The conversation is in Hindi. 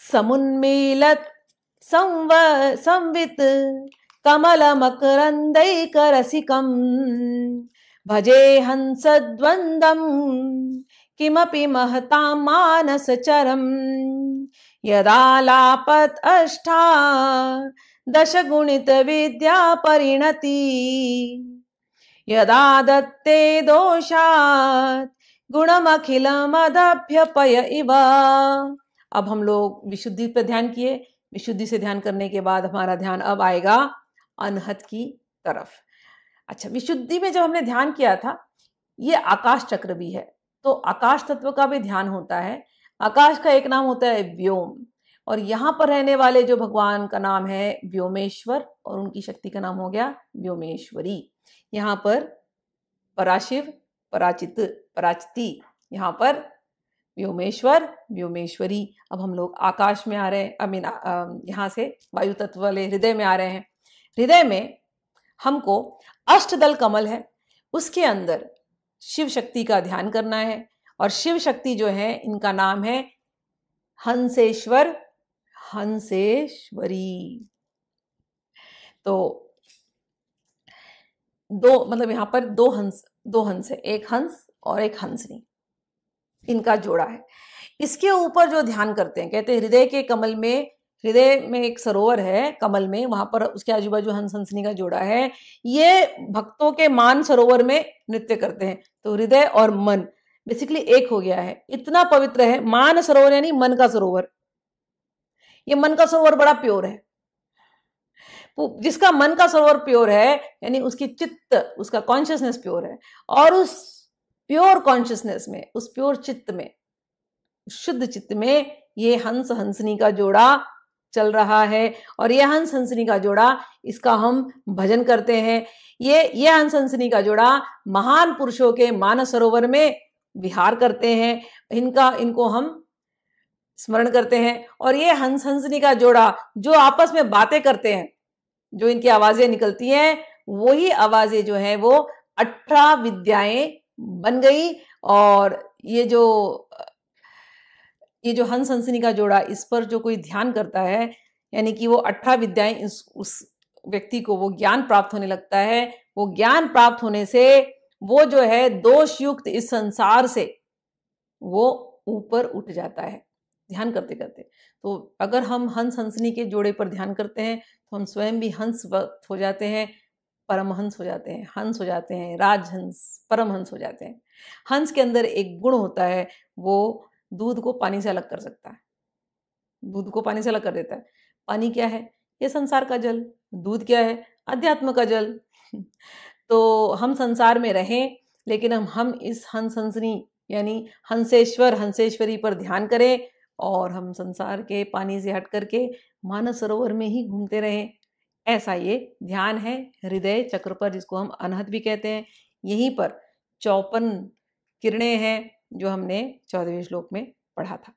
समुन्मीलत संवित कमलमकरन्दैकरसिकं भजे हंसद्वन्द्वं किमपि महतां मानसचरम् यदालापत् अष्टादशगुणितविद्या परिणति यदा दत्ते दोषात् गुणमखिलमदभ्यपय इव। अब हम लोग विशुद्धि पर ध्यान किए। विशुद्धि से ध्यान करने के बाद हमारा ध्यान अब आएगा अनहत की तरफ। अच्छा, विशुद्धि में जब हमने ध्यान किया था, ये आकाश चक्र भी है, तो आकाश तत्व का भी ध्यान होता है। आकाश का एक नाम होता है व्योम, और यहाँ पर रहने वाले जो भगवान का नाम है व्योमेश्वर, और उनकी शक्ति का नाम हो गया व्योमेश्वरी। यहाँ पर पराशिव, पराचित, पराचिति, यहाँ पर व्योमेश्वर, व्योमेश्वरी। अब हम लोग आकाश में आ रहे हैं, यहाँ से वायु तत्व वाले हृदय में आ रहे हैं। हृदय में हमको अष्टदल कमल है, उसके अंदर शिव शक्ति का ध्यान करना है, और शिव शक्ति जो है इनका नाम है हंसेश्वर, हंसेश्वरी। तो दो, मतलब यहाँ पर दो हंस है, एक हंस और एक हंसनी, इनका जोड़ा है। इसके ऊपर जो ध्यान करते हैं, कहते हैं हृदय के कमल में, हृदय में एक सरोवर है कमल में, वहां पर उसके आजू बाजू हंस हंसनी का जोड़ा है। ये भक्तों के मान सरोवर में नृत्य करते हैं। तो हृदय और मन बेसिकली एक हो गया है, इतना पवित्र है। मान सरोवर यानी मन का सरोवर। ये मन का सरोवर बड़ा प्योर है। जिसका मन का सरोवर प्योर है, यानी उसकी चित्त, उसका कॉन्शियसनेस प्योर है, और उस प्योर कॉन्शियसनेस में, उस प्योर चित्त में, शुद्ध चित्त में ये हंस हंसनी का जोड़ा चल रहा है। और ये हंस हंसनी का जोड़ा, इसका हम भजन करते हैं। ये हंस हंसनी का जोड़ा महान पुरुषों के मानस सरोवर में विहार करते हैं, इनको हम स्मरण करते हैं। और ये हंस हंसनी का जोड़ा जो आपस में बातें करते हैं, जो इनकी आवाजें निकलती हैं, वही आवाजें जो है वो 18 विद्याएं बन गई। और ये जो हंस हंसनी का जोड़ा, इस पर जो कोई ध्यान करता है, यानी कि वो 18 विद्याएं उस व्यक्ति को वो ज्ञान प्राप्त होने लगता है। वो ज्ञान प्राप्त होने से वो जो है दोष युक्त इस संसार से वो ऊपर उठ जाता है ध्यान करते करते। तो अगर हम हंस हंसनी के जोड़े पर ध्यान करते हैं तो हम स्वयं भी हंस हो जाते हैं, परमहंस हो जाते हैं, हंस हो जाते हैं, राजहंस, परमहंस हो जाते हैं। हंस के अंदर एक गुण होता है, वो दूध को पानी से अलग कर सकता है, दूध को पानी से अलग कर देता है। पानी क्या है? ये संसार का जल। दूध क्या है? अध्यात्म का जल। तो हम संसार में रहें, लेकिन हम इस हंस हंसनी यानी हंसेश्वर हंसेश्वरी पर ध्यान करें, और हम संसार के पानी से हट करके मानस सरोवर में ही घूमते रहें। ऐसा ये ध्यान है हृदय चक्र पर, जिसको हम अनहत भी कहते हैं। यहीं पर 54 किरणें हैं जो हमने 14वें श्लोक में पढ़ा था।